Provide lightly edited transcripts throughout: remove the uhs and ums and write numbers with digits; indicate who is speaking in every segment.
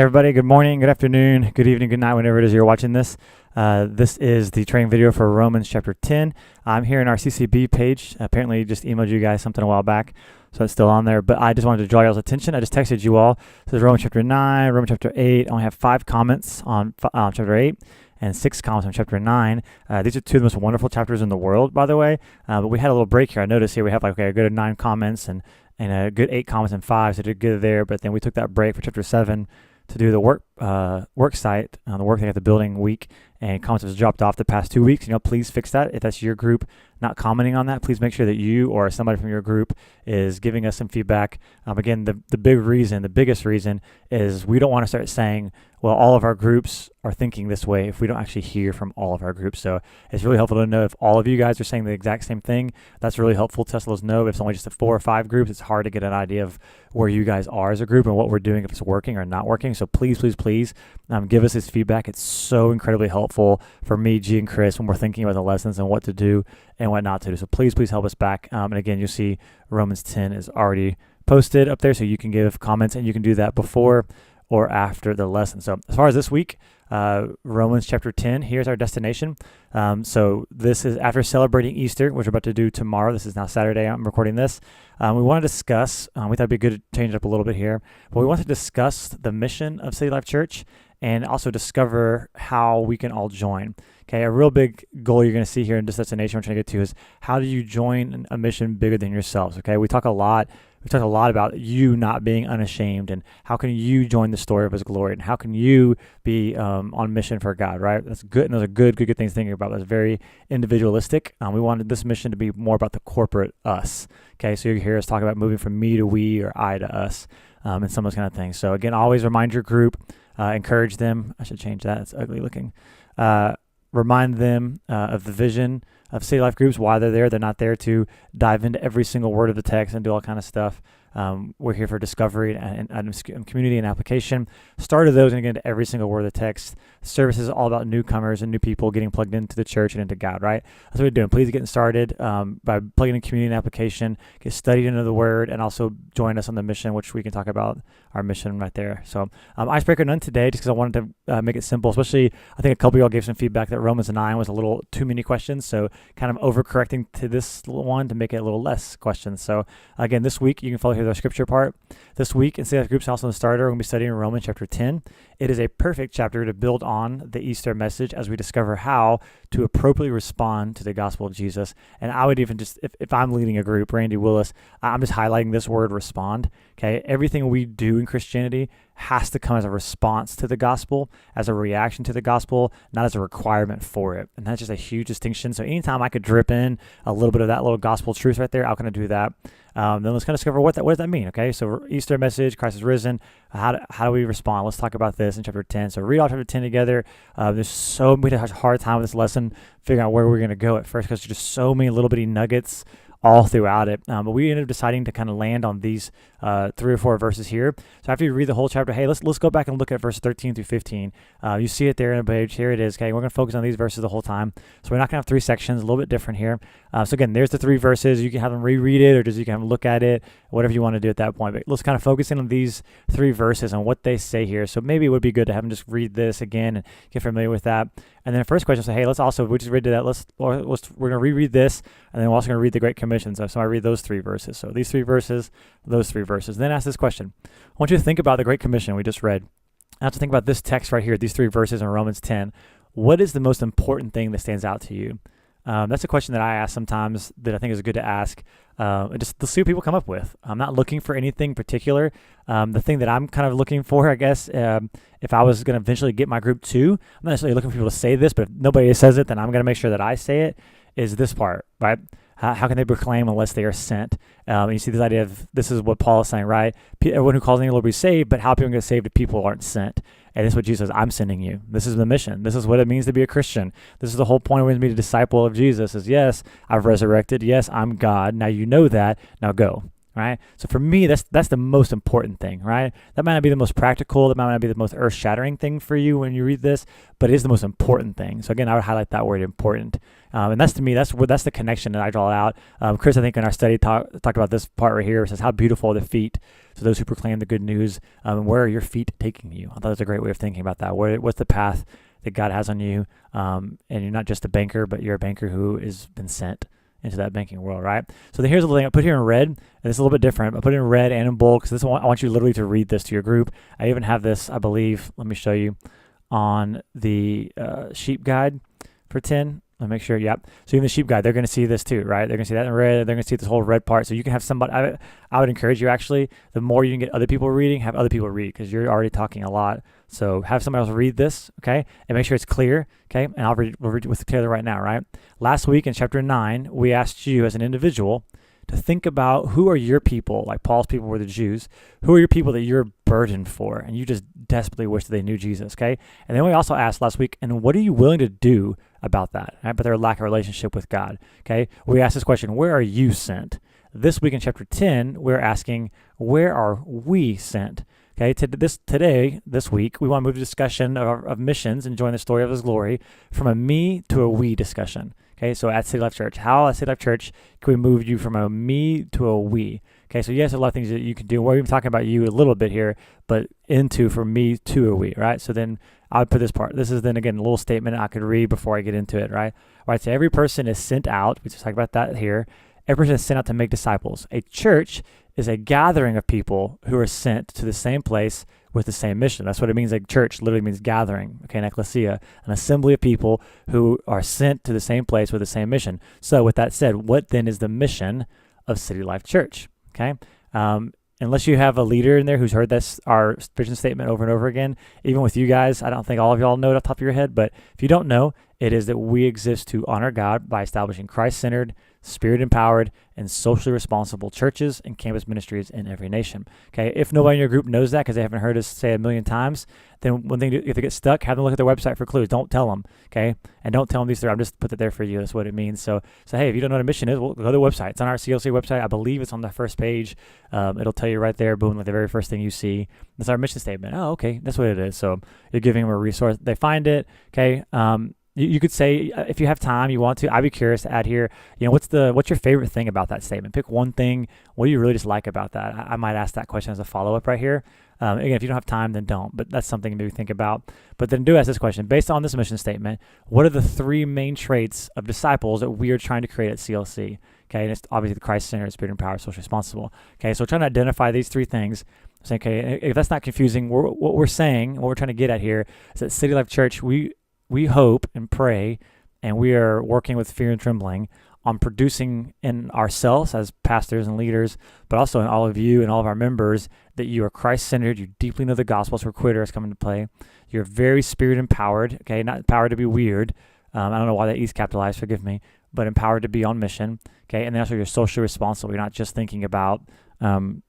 Speaker 1: Everybody, good morning, good afternoon, good evening, good night, whenever it is you're watching this. This is the training video for Romans chapter 10. I'm here in our CCB page. Apparently, just emailed you guys something a while back, so it's still on there. But I just wanted to draw y'all's attention. I just texted you all. This is Romans chapter 9, Romans chapter 8. I only have 5 comments on chapter 8 and 6 comments on chapter 9. These are two of the most wonderful chapters in the world, by the way. But we had a little break here. I noticed here we have a good 9 comments and a good 8 comments and 5, so did good there. But then we took that break for chapter 7 to do the work site, the work thing at the building week, and comments was dropped off the past 2 weeks. Please fix that. If that's your group not commenting on that, please make sure that you or somebody from your group is giving us some feedback. Again, the biggest reason is we don't want to start saying, well, all of our groups are thinking this way if we don't actually hear from all of our groups. So it's really helpful to know if all of you guys are saying the exact same thing. That's really helpful to let us know. If it's only just 4 or 5 groups, it's hard to get an idea of where you guys are as a group and what we're doing, if it's working or not working. So please give us this feedback. It's so incredibly helpful for me, G, and Chris when we're thinking about the lessons and what to do and what not to do. So please help us back. And again, you'll see Romans 10 is already posted up there, so you can give comments, and you can do that before or after the lesson. So as far as this week, Romans chapter 10, here's our destination. So this is after celebrating Easter, which we're about to do tomorrow. This is now Saturday. I'm recording this. We want to discuss, we thought it'd be good to change it up a little bit here, but we want to discuss the mission of City Life Church and also discover how we can all join. Okay, a real big goal you're going to see here in this destination we're trying to get to is how do you join a mission bigger than yourselves? Okay, we talk a lot about you not being unashamed, and how can you join the story of His glory, and how can you be on mission for God, right? That's good, and those are good things thinking about. That's very individualistic. We wanted this mission to be more about the corporate us. Okay, so you hear us talk about moving from me to we or I to us, and some of those kind of things. So again, always remind your group, encourage them. I should change that. It's ugly looking. Remind them of the vision of City Life groups, why they're there. They're not there to dive into every single word of the text and do all kind of stuff. We're here for discovery and community and application. Start of those and get into every single word of the text. Service is all about newcomers and new people getting plugged into the church and into God, right? That's what we're doing. Please get started by plugging in community and application, get studied into the Word, and also join us on the mission, which we can talk about our mission right there. So icebreaker none today, just because I wanted to make it simple, especially I think a couple of y'all gave some feedback that Romans 9 was a little too many questions, so kind of overcorrecting to this one to make it a little less questions. So again, this week, you can follow here the scripture part. This week in City Life Groups, also in the starter, we're going to be studying Romans chapter 10. It is a perfect chapter to build on the Easter message as we discover how to appropriately respond to the gospel of Jesus. And I would even just, if I'm leading a group, Randy Willis, I'm just highlighting this word respond. Okay, everything we do in Christianity has to come as a response to the gospel, as a reaction to the gospel, not as a requirement for it. And that's just a huge distinction. So anytime I could drip in a little bit of that little gospel truth right there, I'm going to do that. Then let's kind of discover what does that mean, okay? So Easter message, Christ is risen. How do we respond? Let's talk about this in chapter 10. So read all chapter 10 together. We had a hard time with this lesson, figuring out where we're going to go at first, because there's just so many little bitty nuggets all throughout it. But we ended up deciding to kind of land on these 3 or 4 verses here. So after you read the whole chapter, hey, let's go back and look at verse 13 through 15. You see it there in the page. Here it is. Okay, we're going to focus on these verses the whole time. So we're not going to have 3 sections, a little bit different here. So again, there's the 3 verses. You can have them reread it, or just you can have them look at it, whatever you want to do at that point. But let's kind of focus in on these 3 verses and what they say here. So maybe it would be good to have them just read this again and get familiar with that. And then the first question, say, hey, we just read that. We're going to reread this, and then we're also going to read the Great Commission. So I read those 3 verses. So these 3 verses, those 3 verses. Then ask this question. I want you to think about the Great Commission we just read. I have to think about this text right here, these 3 verses in Romans 10. What is the most important thing that stands out to you? That's a question that I ask sometimes that I think is good to ask. Just to see what people come up with. I'm not looking for anything particular. The thing that I'm kind of looking for, I guess, if I was going to eventually get my group to, I'm not necessarily looking for people to say this, but if nobody says it, then I'm going to make sure that I say it, is this part, right? How can they proclaim unless they are sent? And you see this idea of, this is what Paul is saying, right? Everyone who calls on the Lord will be saved, but how people get saved if people aren't sent? And this is what Jesus says, I'm sending you. This is the mission. This is what it means to be a Christian. This is the whole point of it, to be a disciple of Jesus is, yes, I've resurrected. Yes, I'm God. Now you know that. Now go. right? So for me, that's the most important thing, right? That might not be the most practical, that might not be the most earth-shattering thing for you when you read this, but it is the most important thing. So again, I would highlight that word important. And that's, to me, that's the connection that I draw out. Chris, I think in our study talked about this part right here. It says, how beautiful are the feet to those who proclaim the good news. Where are your feet taking you? I thought that's a great way of thinking about that. What's the path that God has on you? And you're not just a banker, but you're a banker who has been sent into that banking world, right? So here's the thing I put here in red, and it's a little bit different. I put it in red and in bold because I want you literally to read this to your group. I even have this, I believe, let me show you, on the sheep guide for 10. Let me make sure, yep. So even the sheep guide, they're going to see this too, right? They're going to see that in red. They're going to see this whole red part. So you can have somebody, I would encourage you actually, the more you can get other people reading, have other people read because you're already talking a lot. So have somebody else read this, okay? And make sure it's clear, okay? And we'll read it with Taylor right now, right? Last week in chapter 9, we asked you as an individual to think about who are your people, like Paul's people were the Jews. Who are your people that you're burdened for and you just desperately wish that they knew Jesus, okay? And then we also asked last week, and what are you willing to do about that, right? But their lack of relationship with God, okay? We asked this question, where are you sent? This week in chapter 10, we're asking, where are we sent? Okay, this week, we want to move to discussion of missions and join the story of His glory from a me to a we discussion. Okay, so at City Life Church, how at City Life Church can we move you from a me to a we? Okay, so yes, a lot of things that you can do. We're even talking about you a little bit here, but into from me to a we, right? So then I would put this part. This is then again a little statement I could read before I get into it, right? All right, so every person is sent out. We just talked about that here. Every person is sent out to make disciples. A church is a gathering of people who are sent to the same place with the same mission. That's what it means. Like church literally means gathering, okay, an ecclesia, an assembly of people who are sent to the same place with the same mission. So with that said, what then is the mission of City Life Church? Okay, unless you have a leader in there who's heard our vision statement over and over again, even with you guys, I don't think all of y'all know it off the top of your head, but if you don't know, it is that we exist to honor God by establishing Christ-centered, Spirit-empowered, and socially responsible churches and campus ministries in every nation. Okay, if nobody in your group knows that because they haven't heard us say it a million times, then one thing, if they get stuck, have them look at their website for clues. Don't tell them, okay? And don't tell them these three. I'm just put that there for you. That's what it means. So hey, if you don't know what a mission is, well, go to the website. It's on our CLC website. I believe it's on the first page. It'll tell you right there, boom, like the very first thing you see. That's our mission statement. Oh, okay, that's what it is. So you're giving them a resource. They find it, okay? You could say, if you have time, you want to, I'd be curious to add here, what's your favorite thing about that statement? Pick one thing. What do you really just like about that? I might ask that question as a follow-up right here. Again, if you don't have time, then don't, but that's something to maybe think about. But then do ask this question. Based on this mission statement, what are the three main traits of disciples that we are trying to create at CLC? Okay, and it's obviously the Christ-centered, Spirit-empowered, socially responsible. Okay, so we're trying to identify these three things. Say, okay, if that's not confusing, what we're saying, what we're trying to get at here is that City Life Church, we hope and pray, and we are working with fear and trembling on producing in ourselves as pastors and leaders, but also in all of you and all of our members, that you are Christ-centered, you deeply know the gospel. That's where Quitter is coming to play. You're very Spirit-empowered, okay, not empowered to be weird. I don't know why that E's capitalized, forgive me, but empowered to be on mission, okay, and then also you're socially responsible. You're not just thinking about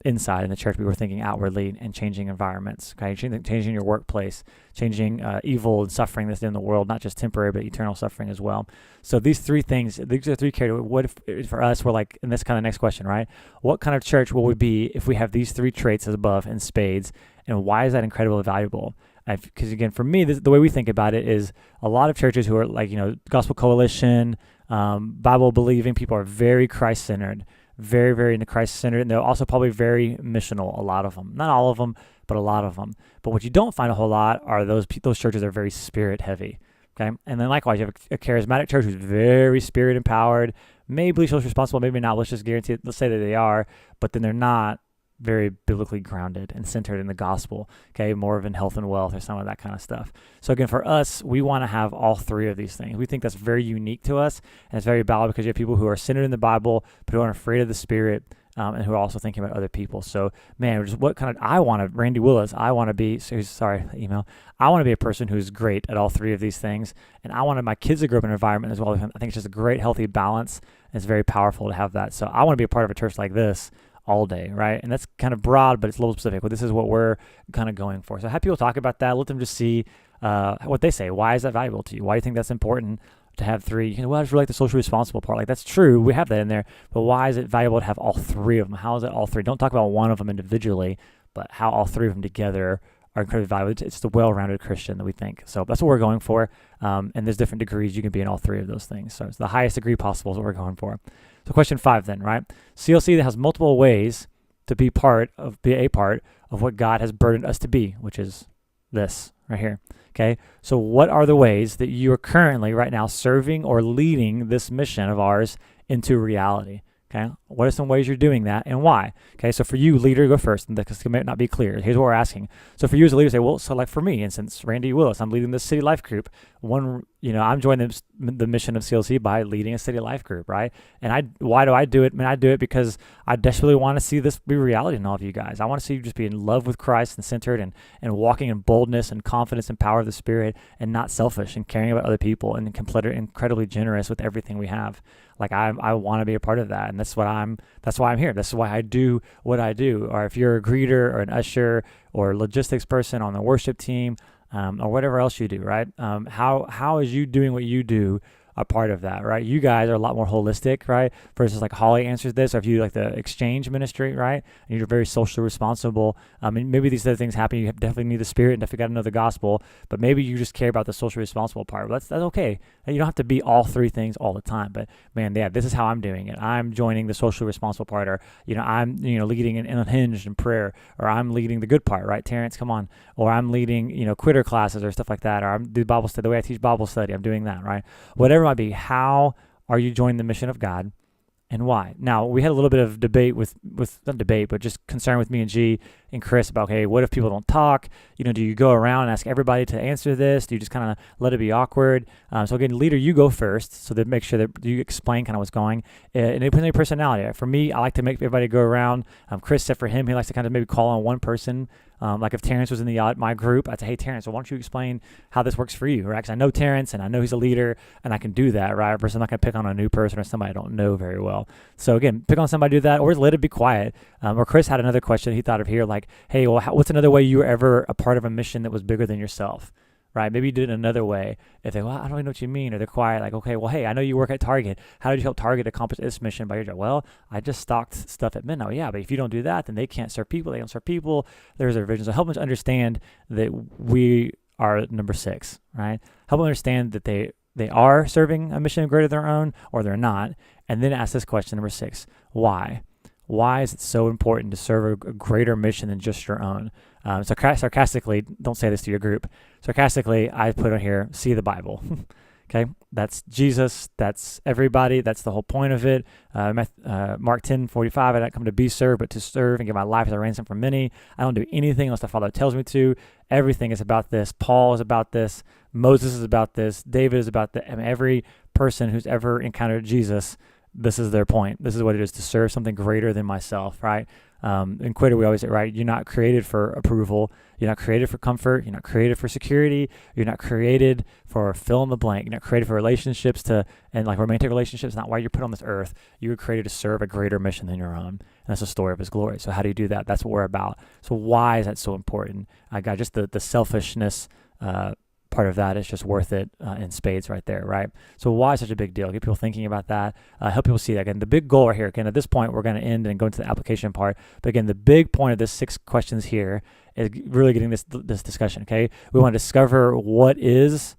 Speaker 1: inside in the church, we were thinking outwardly and changing environments, okay, changing your workplace, changing evil and suffering that's in the world, not just temporary, but eternal suffering as well. So these three things, these are three characteristics. What if for us, we're like, and this kind of next question, right? What kind of church will we be if we have these three traits as above in spades, and why is that incredibly valuable? Because again, for me, the way we think about it is a lot of churches who are like, Gospel Coalition, Bible-believing people are very Christ-centered, very, very into Christ-centered, and they're also probably very missional, a lot of them. Not all of them, but a lot of them. But what you don't find a whole lot are those churches that are very Spirit-heavy, okay? And then likewise, you have a charismatic church who's very Spirit-empowered, maybe socially responsible, maybe not. Let's just guarantee it. Let's say that they are, but then they're not very biblically grounded and centered in the gospel, okay, more of in health and wealth or some of that kind of stuff. So again, for us, we want to have all three of these things. We think that's very unique to us, and it's very valid because you have people who are centered in the Bible, but who aren't afraid of the Spirit, and who are also thinking about other people. So, man, just what kind of, Randy Willis, I want to be, I want to be a person who's great at all three of these things, and I wanted my kids to grow up in an environment as well. I think it's just a great, healthy balance, and it's very powerful to have that. So I want to be a part of a church like this all day, right? And that's kind of broad, but it's a little specific. But this is what we're kind of going for. So have people talk about that. Let them just see what they say. Why is that valuable to you? Why do you think that's important? to have 3? You know, well, I just really like the socially responsible part. Like, that's true. We have that in there. But why is it valuable to have all 3 of them? How is it all 3? Don't talk about one of them individually, but how all 3 of them together are incredibly valuable. It's the well-rounded Christian that we think. So that's what we're going for. And there's different degrees you can be in all 3 of those things. So it's the highest degree possible is what we're going for. So question 5 then, right? CLC that has multiple ways to be a part of what God has burdened us to be, which is this right here. Okay. So what are the ways that you are currently right now serving or leading this mission of ours into reality? Okay, what are some ways you're doing that and why? Okay, so for you, leader, go first, because it might not be clear. Here's what we're asking. So for you as a leader, say, well, so like for me, and since Randy Willis, I'm leading the City Life group. I'm joining the mission of CLC by leading a City Life group, right? And why do I do it? I do it because I desperately want to see this be reality in all of you guys. I want to see you just be in love with Christ and centered and walking in boldness and confidence and power of the Spirit and not selfish and caring about other people and incredibly generous with everything we have. Like I want to be a part of that, and that's why I'm here. This is why I do what I do. Or if you're a greeter or an usher or a logistics person on the worship team, or whatever else you do, right? How is you doing what you do a part of that, right? You guys are a lot more holistic, right? Versus like Holly answers this, or if you like the exchange ministry, right? And you're very socially responsible. And maybe these other things happen. You definitely need the Spirit and definitely got to know the gospel, but maybe you just care about the socially responsible part. That's okay. You don't have to be all 3 things all the time, but man, yeah, this is how I'm doing it. I'm joining the socially responsible part, or, I'm, leading in Unhinged in prayer, or I'm leading the good part, right? Terrence, come on. Or I'm leading, quitter classes or stuff like that, or I'm doing Bible study, the way I teach Bible study, I'm doing that, right? Whatever it might be, how are you joining the mission of God and why? Now, we had a little bit of debate not debate, but just concern with me and G and Chris about, hey, what if people don't talk? Do you go around and ask everybody to answer this? Do you just kind of let it be awkward? So again, leader, you go first, so that make sure that you explain kind of what's going. And it depends on your personality. For me, I like to make everybody go around. Chris said for him, he likes to kind of maybe call on one person. Like if Terrence was in my group, I'd say, hey, Terrence, why don't you explain how this works for you, right? Because I know Terrence and I know he's a leader and I can do that, right? Versus I'm not going to pick on a new person or somebody I don't know very well. So again, pick on somebody, do that, or let it be quiet. Or Chris had another question he thought of here, like, hey, well, what's another way you were ever a part of a mission that was bigger than yourself? Right? Maybe you did it another way. If they, well, I don't really know what you mean, or they're quiet, like, okay, well, hey, I know you work at Target. How did you help Target accomplish this mission by your job? Well, I just stocked stuff at midnight. Yeah, but if you don't do that, then they can't serve people. They don't serve people. There's a vision. So help them to understand that we are number 6, right? Help them understand that they are serving a mission greater than their own, or they're not. And then ask this question, number 6, why? Why is it so important to serve a greater mission than just your own? Sarcastically, don't say this to your group. Sarcastically, I put on here, see the Bible. Okay, that's Jesus. That's everybody. That's the whole point of it. Mark 10:45. I didn't come to be served, but to serve and give my life as a ransom for many. I don't do anything unless the Father tells me to. Everything is about this. Paul is about this. Moses is about this. David is about that. Every person who's ever encountered Jesus, this is their point. This is what it is to serve something greater than myself, right? In Quitter, we always say, right, you're not created for approval. You're not created for comfort. You're not created for security. You're not created for fill in the blank. You're not created for relationships and like romantic relationships. Not why you're put on this earth. You were created to serve a greater mission than your own. And that's the story of His glory. So how do you do that? That's what we're about. So why is that so important? I got just the selfishness, part of that is just worth it in spades right there, right? So why is such a big deal? Get people thinking about that. Help people see that. Again, the big goal right here, again, at this point, we're going to end and go into the application part. But again, the big point of this 6 questions here is really getting this discussion, okay? We want to discover what is,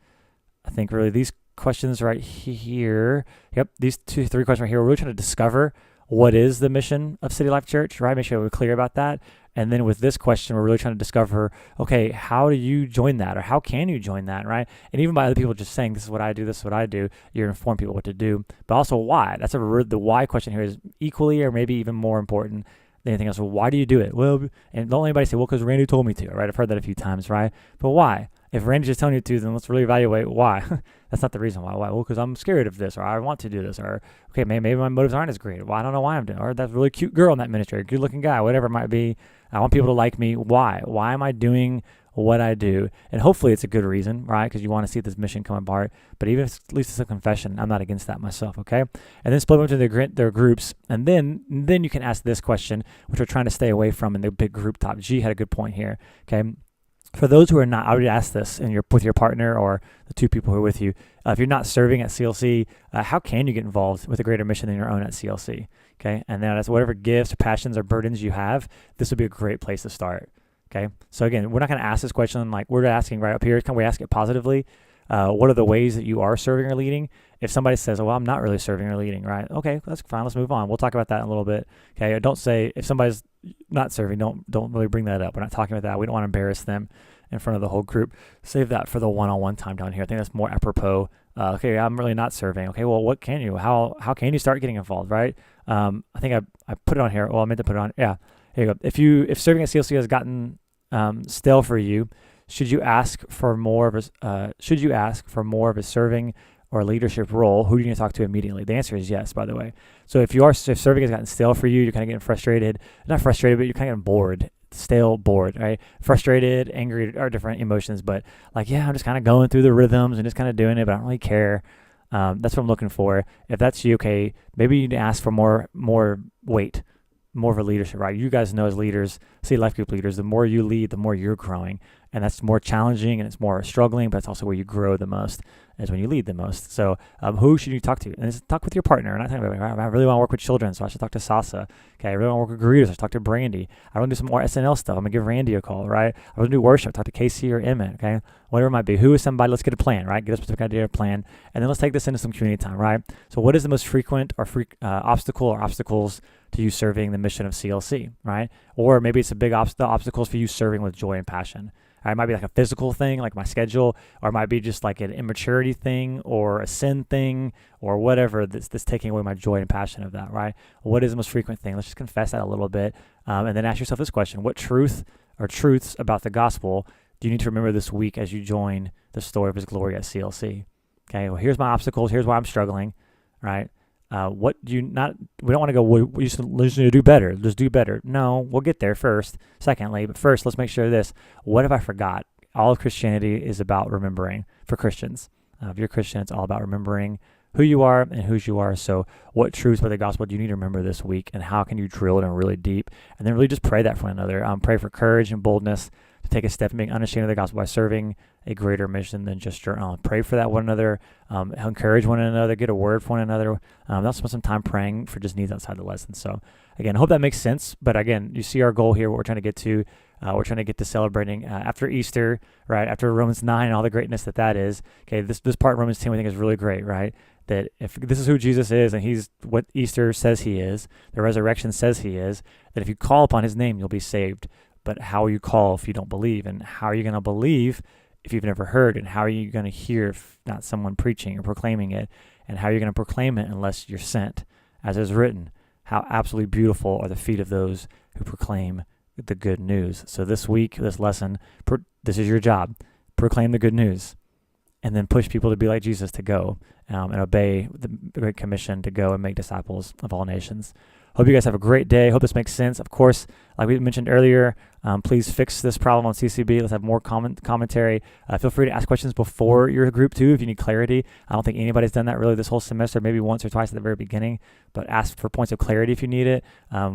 Speaker 1: I think really these questions right here. Yep, these 3 questions right here, we're really trying to discover what is the mission of City Life Church, right? Make sure we're clear about that. And then with this question, we're really trying to discover, okay, how do you join that, or how can you join that, right? And even by other people just saying, this is what I do, this is what I do, you're informing people what to do, but also why. That's the why question here is equally or maybe even more important than anything else. Well, why do you do it? Well, and don't let anybody say, well, because Randy told me to, right? I've heard that a few times, right? But why? If Randy's just telling you to, then let's really evaluate why. That's not the reason why. Why? Well, because I'm scared of this, or I want to do this, or okay, maybe my motives aren't as great. Well, I don't know why I'm doing it. Or that's a really cute girl in that ministry, or good looking guy, whatever it might be. I want people to like me. Why? Why am I doing what I do? And hopefully it's a good reason, right? Because you want to see this mission come apart. But even if at least it's a confession, I'm not against that myself, okay? And then split them into their groups. And then you can ask this question, which we're trying to stay away from in the big group top. G had a good point here, okay? For those who are not, I would ask this, and you're with your partner or the two people who are with you. If you're not serving at CLC, how can you get involved with a greater mission than your own at CLC? Okay, and then as whatever gifts, passions, or burdens you have, this would be a great place to start. Okay, so again, we're not going to ask this question like we're asking right up here. Can we ask it positively? What are the ways that you are serving or leading? If somebody says, "Oh, well, I'm not really serving or leading," right? Okay, that's fine. Let's move on. We'll talk about that in a little bit. Okay, don't say if somebody's not serving, don't really bring that up. We're not talking about that. We don't want to embarrass them in front of the whole group. Save that for the one-on-one time down here. I think that's more apropos. Okay, I'm really not serving. Okay, well, what can you? How can you start getting involved, right? I think I put it on here. Well, I meant to put it on. Yeah, here you go. If serving at CLC has gotten stale for you, should you ask for more of a serving or leadership role? Who are you going to talk to immediately? The answer is yes, by the way. So if serving has gotten stale for you, you're kind of getting frustrated. Not frustrated, but you're kind of getting bored. Stale, bored, right? Frustrated, angry are different emotions, but like, yeah, I'm just kind of going through the rhythms and just kind of doing it, but I don't really care. That's what I'm looking for. If that's you, okay, maybe you need to ask for more weight, more of a leadership, right? You guys know as leaders, City Life Group leaders, the more you lead, the more you're growing. And that's more challenging and it's more struggling, but it's also where you grow the most, is when you lead the most. So who should you talk to? And talk with your partner. And I think, I really want to work with children, so I should talk to Sasa. Okay, I really want to work with greeters, I should talk to Brandy. I want to do some more SNL stuff, I'm going to give Randy a call, right? I want to do worship, talk to Casey or Emmett, okay? Whatever it might be. Who is somebody? Let's get a plan, right? Get a specific idea of plan. And then let's take this into some community time, right? So what is the most frequent or obstacle or obstacles to you serving the mission of CLC, right? Or maybe it's a big the obstacles for you serving with joy and passion. It might be like a physical thing, like my schedule, or it might be just like an immaturity thing or a sin thing or whatever that's taking away my joy and passion of that, right? What is the most frequent thing? Let's just confess that a little bit, and then ask yourself this question. What truth or truths about the gospel do you need to remember this week as you join the story of his glory at CLC? Okay, well, here's my obstacles. Here's why I'm struggling, right? What do you not, we don't want to go, we just need to do better. Just do better. No, we'll get there first, secondly, but first let's make sure of this. What if I forgot? All of Christianity is about remembering for Christians. If you're a Christian, it's all about remembering who you are and whose you are. So what truths about the gospel do you need to remember this week, and how can you drill it in really deep? And then really just pray that for one another. Pray for courage and boldness to take a step and being unashamed of the gospel by serving a greater mission than just your own. Pray for that one another, encourage one another, get a word for one another. Also spend some time praying for just needs outside the lesson. So again, I hope that makes sense. But again, you see our goal here, what we're trying to get to. We're trying to get to celebrating after Easter, right? After Romans 9 and all the greatness that is. Okay, this part of Romans 10 we think is really great, right? That if this is who Jesus is and he's what Easter says he is, the resurrection says he is, that if you call upon his name, you'll be saved. But how will you call if you don't believe? And how are you going to believe if you've never heard? And how are you going to hear if not someone preaching or proclaiming it? And how are you going to proclaim it unless you're sent? As is written, how absolutely beautiful are the feet of those who proclaim the good news. So this week, this lesson, this is your job. Proclaim the good news. And then push people to be like Jesus, to go and obey the Great Commission to go and make disciples of all nations. Hope you guys have a great day. Hope this makes sense. Of course, like we mentioned earlier, please fix this problem on CCB. Let's have more commentary. Feel free to ask questions before your group too if you need clarity. I don't think anybody's done that really this whole semester, maybe once or twice at the very beginning, but ask for points of clarity if you need it.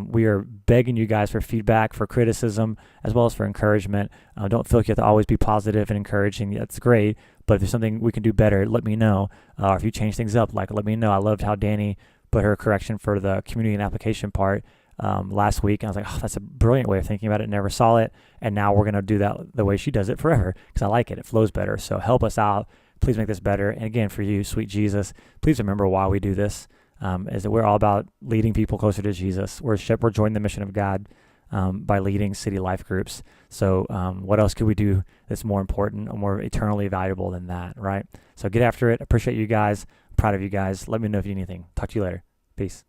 Speaker 1: We are begging you guys for feedback, for criticism, as well as for encouragement. Don't feel like you have to always be positive and encouraging. That's great, but if there's something we can do better, let me know. Or if you change things up, let me know. I loved how Danny put her correction for the community and application part last week. And I was like, oh, that's a brilliant way of thinking about it. Never saw it. And now we're going to do that the way she does it forever because I like it. It flows better. So help us out. Please make this better. And again, for you, sweet Jesus, please remember why we do this, is that we're all about leading people closer to Jesus. We're joining the mission of God by leading City Life groups. So what else could we do that's more important or more eternally valuable than that, right? So get after it. Appreciate you guys. Proud of you guys. Let me know if you need anything. Talk to you later. Peace.